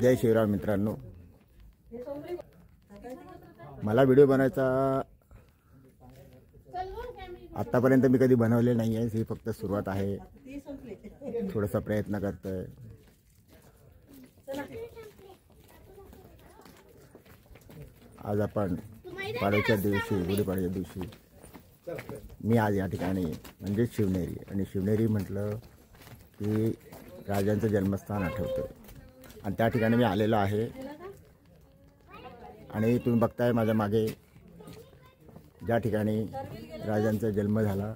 जय शिवराम मित्रांनो, मला व्हिडिओ बनायचा आतापर्यंत मी कधी बनवले नाही आहे। ही फक्त सुरुवात आहे, थोडासा प्रयत्न करतोय। आज आपण पाडव्याच्या दिवशी, गुढीपाडव्याच्या दिवशी मी आज या ठिकाणी म्हणजे शिवनेरी, आणि शिवनेरी म्हटलं की राजांचं जन्मस्थान आठवतं, आणि त्या ठिकाणी मी आलेलो आहे। आणि तुम्ही बघताय माझ्या मागे ज्या ठिकाणी राजांचा जन्म झाला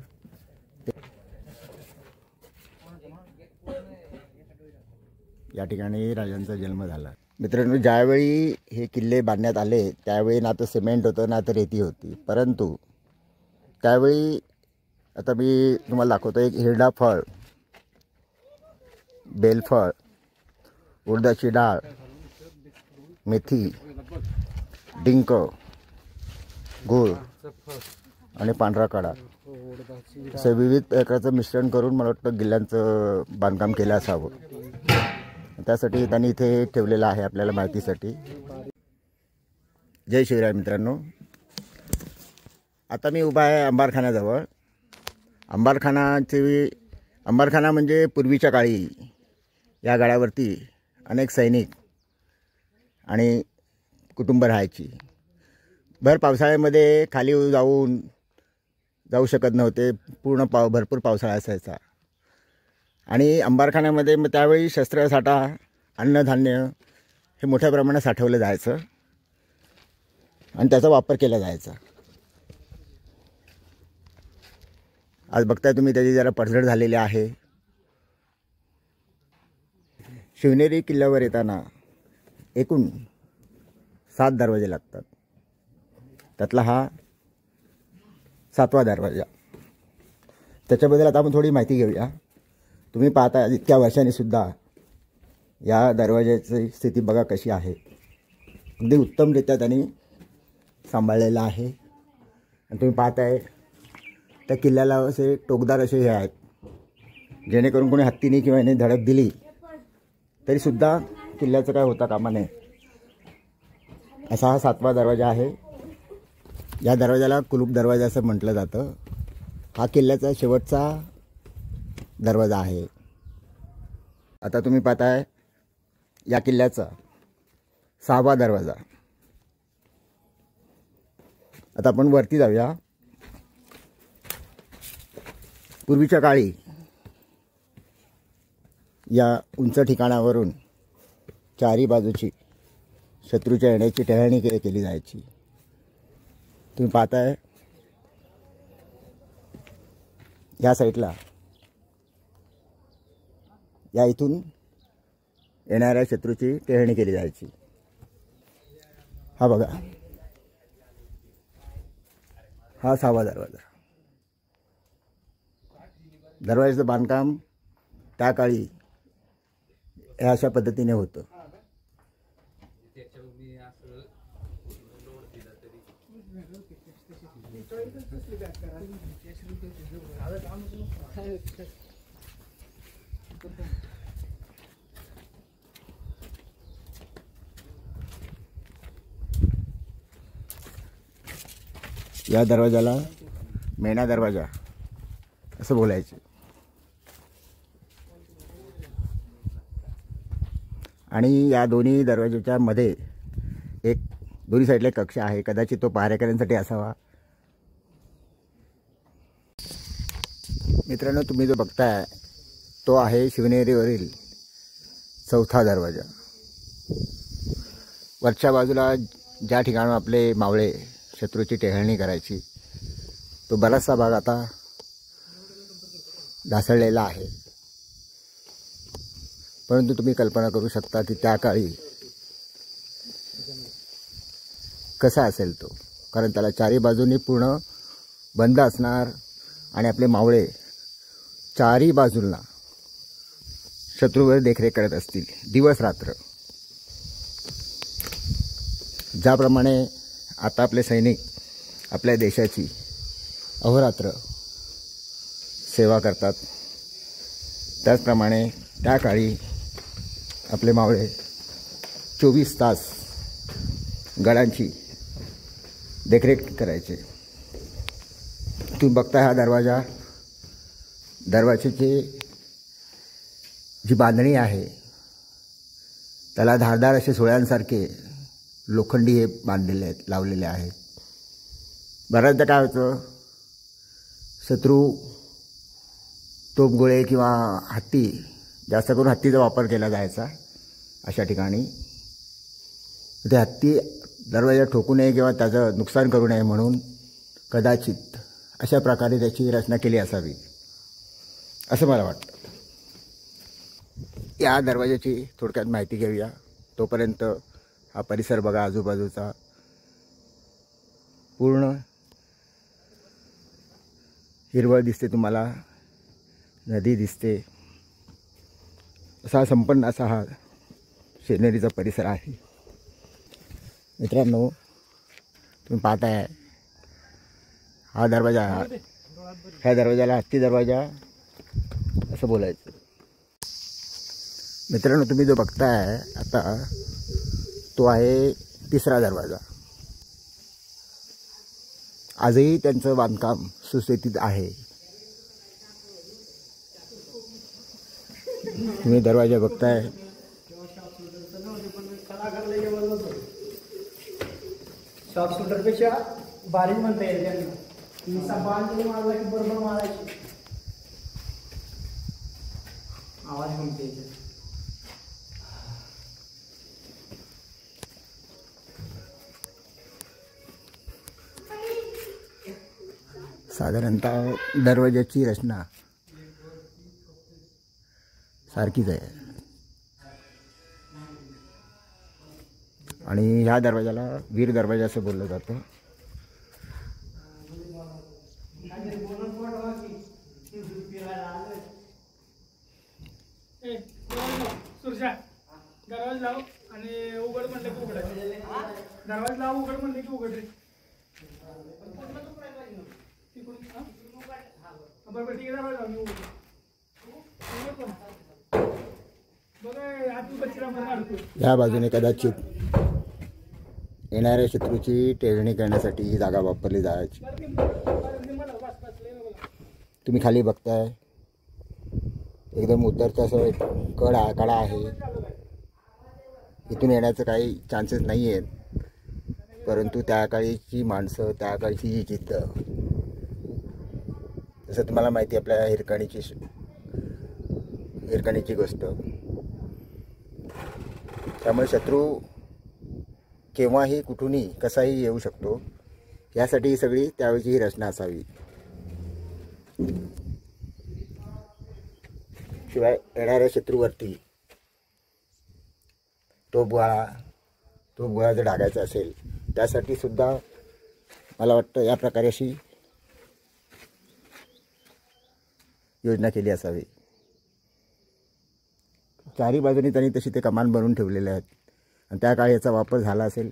या ठिकाणी राजांचा जन्म झाला। मित्रांनो, ज्यावेळी हे किल्ले बांधण्यात आले त्यावेळी ना तर सिमेंट होतं ना तर रेती होती, परंतु त्यावेळी आता मी तुम्हाला दाखवतो एक हिरडा फळ, बेलफळ, उडदाची डाळ, मेथी, डिंक, गूळ आणि पांढरा काढा असे विविध प्रकारचं मिश्रण करून मला वाटतं किल्ल्यांचं बांधकाम केलं असावं। त्यासाठी त्यांनी इथे ठेवलेलं आहे आपल्याला माहितीसाठी। जय शिवराय मित्रांनो, आता मी उभा आहे अंबारखान्याजवळ। अंबारखाना म्हणजे पूर्वीच्या काळी या गडावरती अनेक सैनिक आणि कुटुंब राहायची। भर पावसाळ्यामध्ये खाली जाऊ शकत नव्हते, भरपूर पावसाळा असायचा। आणि अंबारखान्यामध्ये मग त्यावेळी शस्त्रसाठा, अन्नधान्य हे मोठ्या प्रमाणात साठवलं जायचं आणि त्याचा वापर केला जायचा। आज बघताय तुम्ही त्याची जरा पडझड झालेली आहे। शिवनेरी किल्ल्यावर येताना एकूण 7 दरवाजे लागतात, त्यातला हा 7वा दरवाजा। त्याच्याबद्दल आता आपण थोडी माहिती घेऊया। तुम्ही पाहता इतक्या वर्षांनी सुद्धा या दरवाजाची स्थिती बघा कशी आहे, अगदी उत्तमरित्या त्यांनी सांभाळलेला आहे। आणि तुम्ही पाहताय त्या किल्ल्याला असे टोकदार असे हे आहेत, जेणेकरून कोणी हत्तीने किंवा याने धडक दिली तरी सुद्धा किल्ल्याचं काय होता कामा नये, असा हा 7वा दरवाजा आहे। या दरवाजाला कुलूप दरवाजा असं म्हटलं जातं। हा किल्ल्याचा शेवटचा दरवाजा आहे। आता तुम्ही पाहताय या किल्ल्याचा 6वा दरवाजा। आता आपण वरती जाऊया। पूर्वीच्या काळी या उंच ठिकाणावरून चारी बाजूची शत्रूच्या येण्याची टहळणी केली जायची। तुम्ही पाहताय या साईडला या इथून येणाऱ्या शत्रूची टहळणी केली जायची। हा बघा, हा 6वा दरवाजा। दरवाजाचं बांधकाम त्या काळी हे अशा पद्धतीने होतं। या दरवाजाला मेणा दरवाजा असं बोलायचे। आणि या दोन्ही दरवाजाच्या मध्ये एक दोन्ही साईडला कक्ष आहे, कदाचित तो पहारेकऱ्यांसाठी असावा। मित्रांनो, तुम्ही जो बघताय तो आहे शिवनेरीवरील 4था दरवाजा। वरच्या बाजूला ज्या ठिकाणी आपले मावळे शत्रूची टेहळणी करायची तो बराचसा भाग आता ढासळलेला आहे, परंतु तुम्ही कल्पना करू शकता की त्या काळी कसा असेल तो, कारण त्याला चारी बाजूनी पूर्ण बंद असणार आणि आपले मावळे चारी बाजूला शत्रूवर देखरेख करत असतील दिवस रात्र। ज्याप्रमाणे आता आपले सैनिक आपल्या देशाची अहोरात्र सेवा करतात, त्याचप्रमाणे त्या काळी आपले मावळे 24 तास गडांची देखरेख करायचे. तुम्ही बघता हा दरवाजाची जी बांधणी आहे त्याला धारदार असे सुळ्यांसारखे लोखंडी हे बांधलेले आहेत, लावलेले आहेत. बऱ्याचदा काय होतं, शत्रू तोफगोळे किंवा हत्ती, जास्त करून हत्तीचा वापर केला जायचा अशा ठिकाणी. ते हत्ती दरवाजा ठोकू नये किंवा त्याचं नुकसान करू नये म्हणून कदाचित अशा प्रकारे त्याची रचना केली असावी असं मला वाटतं. या दरवाजाची थोडक्यात माहिती घेऊया. तोपर्यंत हा परिसर बघा, आजूबाजूचा पूर्ण हिरवळ दिसते तुम्हाला, नदी दिसते. असा संपन्न असा हा शिवनेरीचा परिसर आहे. मित्रांनो, तुम्ही पाहताय हा दरवाजा, ह्या दरवाजाला हत्ती दरवाजा असं बोलायचं. मित्रांनो, तुम्ही जो बघताय आता तो आहे 3रा दरवाजा. आजही त्यांचं बांधकाम सुस्थितीत आहे. तुम्ही दरवाजा बघताय, शॉप शूटरपेक्षा बारीक म्हणता येईल त्यांना. बांधलेली मारला की बरोबर मारायची, आवाज म्हणते. साधारणतः दरवाजाची रचना सारखीच आहे. आणि ह्या दरवाजाला वीर दरवाजा असं बोललं जातं. दरवाजा लाव आणि उघड म्हणलं की उघड, दरवाजा लाव उघड म्हणलं की उघड रे. बरोबर, ठीक आहे. दरवाजा लाव, मी उघड. या बाजूने कदाचित येणाऱ्या शत्रूची टेळणी करण्यासाठी ही जागा वापरली जायची. तुम्ही खाली बघताय, एकदम उत्तरचा असं कडा आहे. इथून येण्याचं काही चान्सेस नाही आहेत, परंतु त्या काळीची माणसं, त्या काळची जी जिद्द, जसं तुम्हाला माहिती आपल्या हिरकणीची गोष्ट. त्यामुळे शत्रू केव्हाही कुठूनही कसाही येऊ शकतो, यासाठी ही सगळी त्यावेळची ही रचना असावी. शिवाय येणाऱ्या शत्रूवरती तोफगोळा जर डागायचा असेल, त्यासाठी सुद्धा मला वाटतं या प्रकारे अशी योजना केली असावी. चारी बाजूनी त्यांनी तशी ते कमान बनवून ठेवलेले आहेत आणि त्या काळी याचा वापर झाला असेल,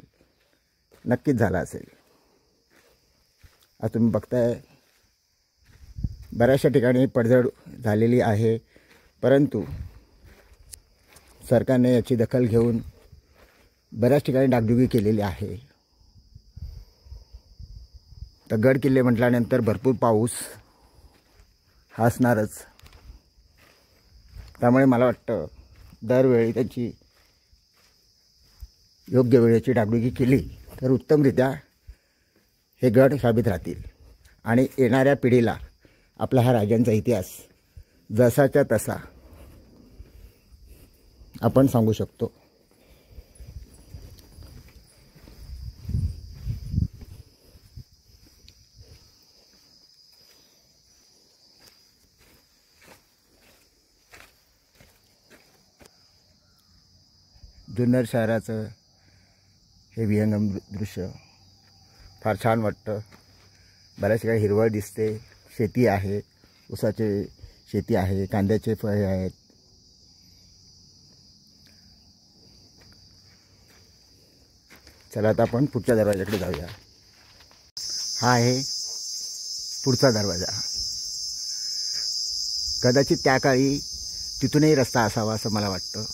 नक्कीच झाला असेल. आज तुम्ही बघताय बऱ्याचशा ठिकाणी पडझड झालेली आहे, परंतु सरकारने याची दखल घेऊन बऱ्याच ठिकाणी डागडुगी केलेली आहे. तर गड किल्ले म्हटल्यानंतर भरपूर पाऊस हा असणारच. त्यामुळे मला वाटतं दरवेळी त्यांची योग्य वेळेची डागडुगी केली तर उत्तमरित्या हे गड साबित राहतील आणि येणाऱ्या पिढीला आपला हा राजांचा इतिहास जसाच्या तसा आपण सांगू शकतो. जुन्नर शहराचं हे विहंगम दृश्य फार छान वाटतं. बऱ्याच ठिकाणी हिरवळ दिसते, शेती आहे, ऊसाचे शेती आहे, कांद्याचे फळे आहेत. चला आता आपण पुढच्या दरवाजाकडे जाऊया. हा आहे पुढचा दरवाजा. कदाचित त्या काळी तिथूनही रस्ता असावा असं मला वाटतं.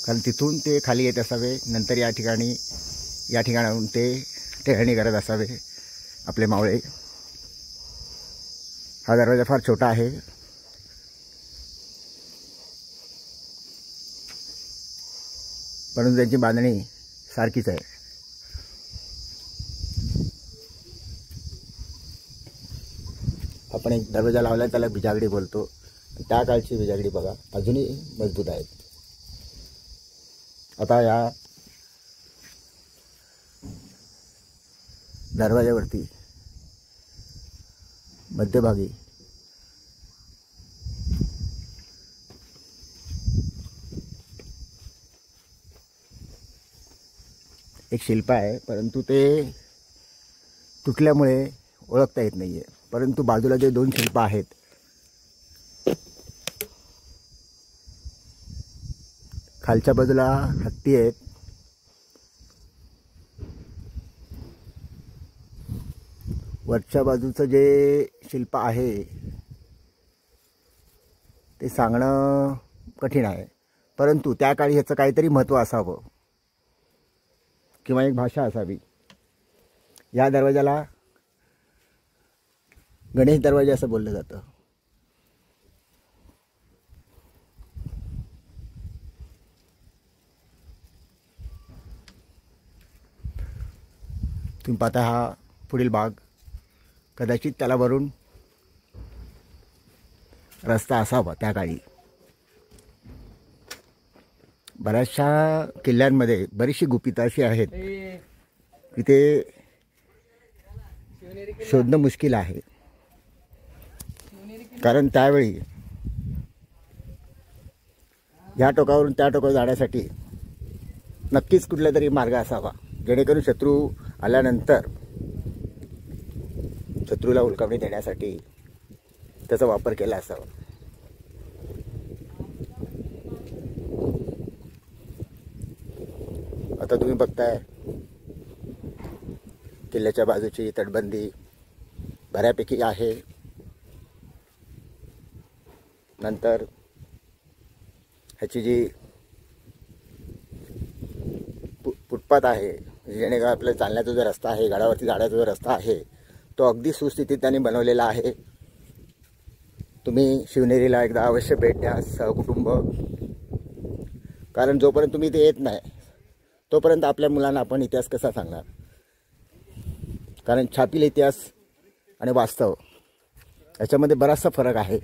कारण तिथून ते खाली येत असावे, नंतर या ठिकाणाहून ते टेहळणी करत असावे आपले मावळे. हा दरवाजा फार छोटा आहे. परंतु त्यांची बांधणी सारखीच आहे. आपण एक दरवाजा लावला त्याला बिजागडी बोलतो. त्या काळची बिजागडी बघा, अजूनही मजबूत आहेत. आता या दरवाजावरती मध्यभागी एक शिल्प आहे, परंतु ते तुटल्यामुळे ओळखता येत नाही आहे. परंतु बाजूला जे 2 शिल्प आहेत खालच्या बाजूला हत्ती आहेत, वरच्या बाजूचं जे शिल्प आहे ते सांगणं कठीण आहे. परंतु त्या काळी ह्याचं काहीतरी महत्त्व असावं किंवा एक भाषा असावी. या दरवाजाला गणेश दरवाजा असं बोललं जातं. तुम्ही पाहता हा पुढील भाग, कदाचित त्याला वरून रस्ता असावा त्या काळी. बऱ्याचशा किल्ल्यांमध्ये बरीचशी गुपितं अशी आहेत की ते शोधणं मुश्किल आहे. कारण त्यावेळी या टोकावरून त्या टोकावर जाण्यासाठी नक्कीच कुठला तरी मार्ग असावा, जेणेकरून शत्रू आल्यानंतर शत्रूला उलकावणी देण्यासाठी त्याचा वापर केला असावा. आता तुम्ही बघताय किल्ल्याच्या बाजूची तटबंदी बऱ्यापैकी आहे. नंतर ह्याची जी फुटपाथ आहे, जेणेकरून आपल्या चालण्याचा जो रस्ता आहे, गडावरती जाण्याचा जो रस्ता आहे, तो अगदी सुस्थितीत त्यांनी बनवलेला आहे. तुम्ही शिवनेरीला एकदा अवश्य भेट द्या सहकुटुंब. कारण जोपर्यंत तुम्ही इथे येत नाही तोपर्यंत आपल्या मुलांना आपण इतिहास कसा सांगणार. कारण छापील इतिहास आणि वास्तव याच्यामध्ये बराचसा फरक आहे.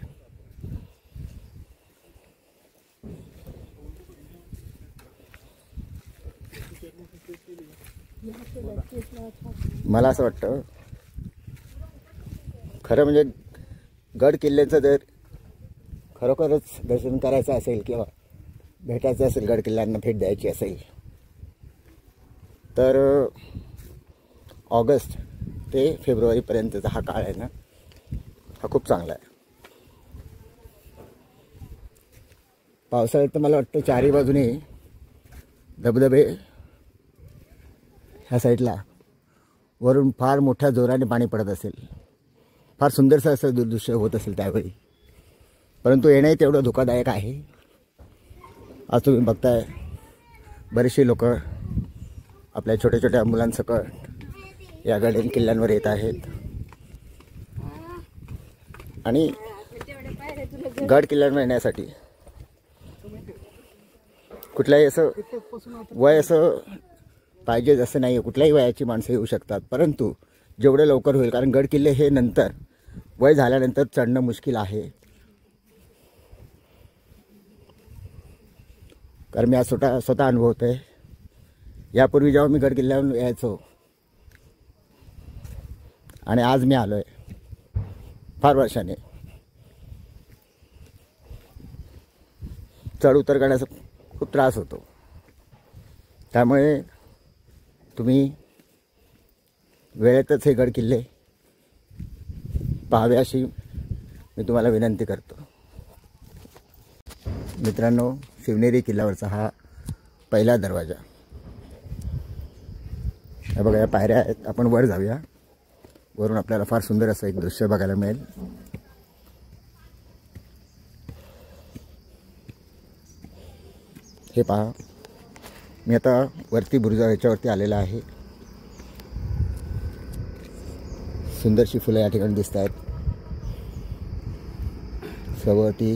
मला असं वाटतं खरं म्हणजे गड किल्ल्याचं जर खरोखरच दर्शन करायचं असेल किंवा भेटायचं असेल, गड किल्ल्यांना भेट द्यायची असेल, तर ऑगस्ट ते फेब्रुवारीपर्यंतचा हा काळ आहे ना, हा खूप चांगला आहे. पावसाळ्यात तर मला वाटतं चारही बाजूने धबधबे, ह्या साईडला वरून फार मोठ्या जोराने पाणी पडत असेल, फार सुंदरसं असं दृश्य होत असेल त्यावेळी. परंतु येणंही तेवढं धोकादायक आहे. आज तुम्ही बघताय बरेचसे लोक आपल्या छोट्या छोट्या मुलांसकट या गड किल्ल्यांवर येत आहेत. आणि गड किल्ल्यांवर येण्यासाठी कुठल्याही असं वय असं पाहिजे असं नाही आहे. कुठल्याही वयाची माणसं येऊ शकतात, परंतु जेवढं लवकर होईल, कारण गड किल्ले हे नंतर वय झाल्यानंतर चढणं मुश्किल आहे. कारण मी आज स्वतः अनुभवत आहे. यापूर्वी जेव्हा मी गड किल्ल्यावर यायचो आणि आज मी आलो आहे फार वर्षाने, चढ उतर करण्याचा खूप त्रास होतो. त्यामुळे तुम्ही वेळेतच हे गड किल्ले पाहावे अशी मी तुम्हाला विनंती करतो. मित्रांनो, शिवनेरी किल्ल्यावरचा हा पहिला दरवाजा. हे बघा, या पायऱ्या आहेत. आपण वर जाऊया. वरून आपल्याला फार सुंदर असं एक दृश्य बघायला मिळेल. हे पहा, मी आता वरती बुरुजा याच्यावरती आलेला आहे. सुंदरशी फुलं या ठिकाणी दिसत आहेत. सभोवती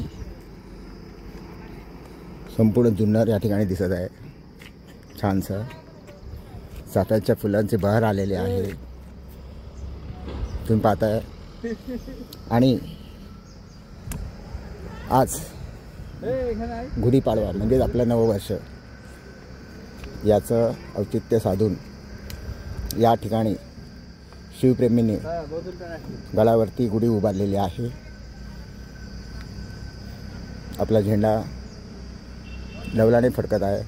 संपूर्ण जुन्नर या ठिकाणी दिसत आहे. छानसं चाफ्याच्या फुलांचे बहर आलेले आहे तुम्ही पाहताय. आणि आज गुढीपाडवा म्हणजेच आपलं नववर्ष याचं औचित्य साधून या ठिकाणी शिवप्रेमींनी गडावरती गुढी उभारलेली आहे. आपला झेंडा नवलाने फडकत आहे.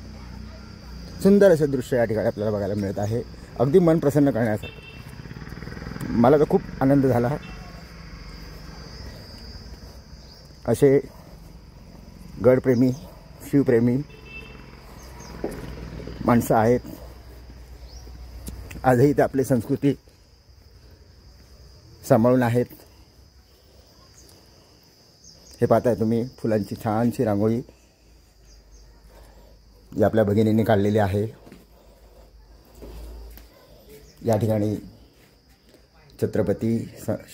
सुंदर असं दृश्य या ठिकाणी आपल्याला बघायला मिळत आहे. अगदी मन प्रसन्न करण्यासारखं. मला तर खूप आनंद झाला. असे गडप्रेमी शिवप्रेमी माणसं आहेत. आजही ते आपली संस्कृती सांभाळून आहेत. हे पाहताय तुम्ही फुलांची छानशी रांगोळी जी आपल्या भगिनींनी काढलेली आहे. या ठिकाणी छत्रपती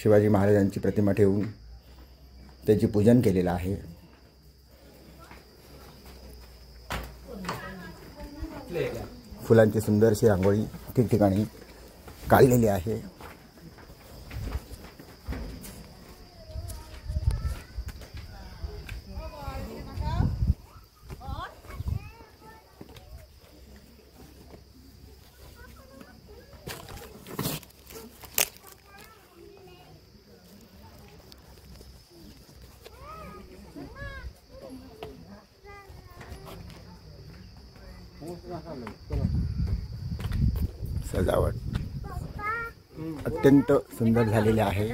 शिवाजी महाराजांची प्रतिमा ठेवून त्याची पूजन केलेलं आहे. फुलांची सुंदरशी रांगोळी ठिकठिकाणी काढलेली आहे. सजावट अत्यंत सुंदर झालेली आहे.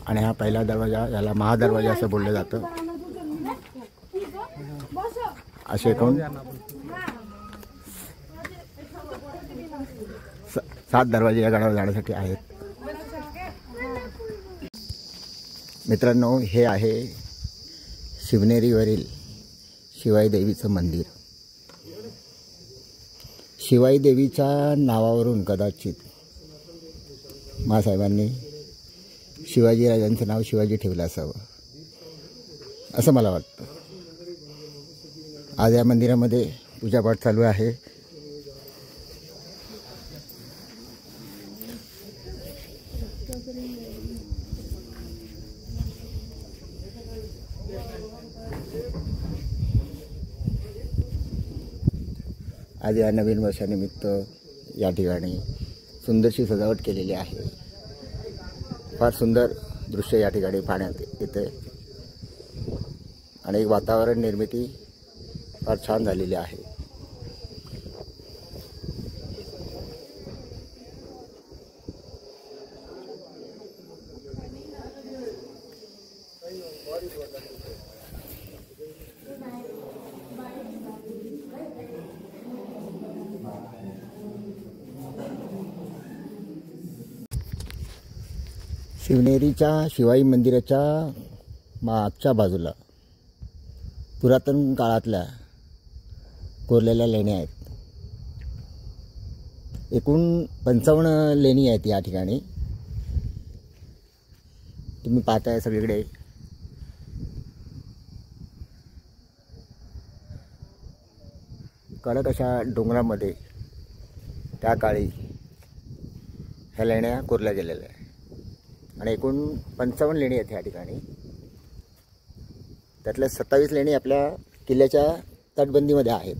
आणि हा पहिला दरवाजा, याला महादरवाजा असं बोललं जातं. असे एकूण 7 दरवाजे या गडावर जाण्यासाठी आहेत. मित्रांनो, हे आहे शिवनेरीवरील शिवाई देवीचं मंदिर. शिवाई देवीच्या नावावरून कदाचित मासाहेबांनी शिवाजीराजांचं नाव शिवाजी ठेवलं असावं असं मला वाटतं. आज या मंदिरामध्ये पूजापाठ चालू आहे. आज या नवीन वर्षानिमित्त या ठिकाणी सुंदरशी सजावट केलेली आहे. फार सुंदर दृश्य या ठिकाणी पाहण्यात येते आणि एक वातावरण निर्मिती फार छान झालेली आहे. शिवनेरीच्या शिवाई मंदिराच्या मागच्या बाजूला पुरातन काळातल्या कोरलेल्या लेण्या आहेत. एकूण 55 लेणी आहेत या ठिकाणी. तुम्ही पाहताय सगळीकडे कडक अशा डोंगरामध्ये त्या काळी ह्या लेण्या कोरल्या गेलेल्या आहेत. आणि एकूण 55 लेणी आहेत ह्या ठिकाणी. त्यातल्या 27 लेणी आपल्या किल्ल्याच्या तटबंदीमध्ये आहेत.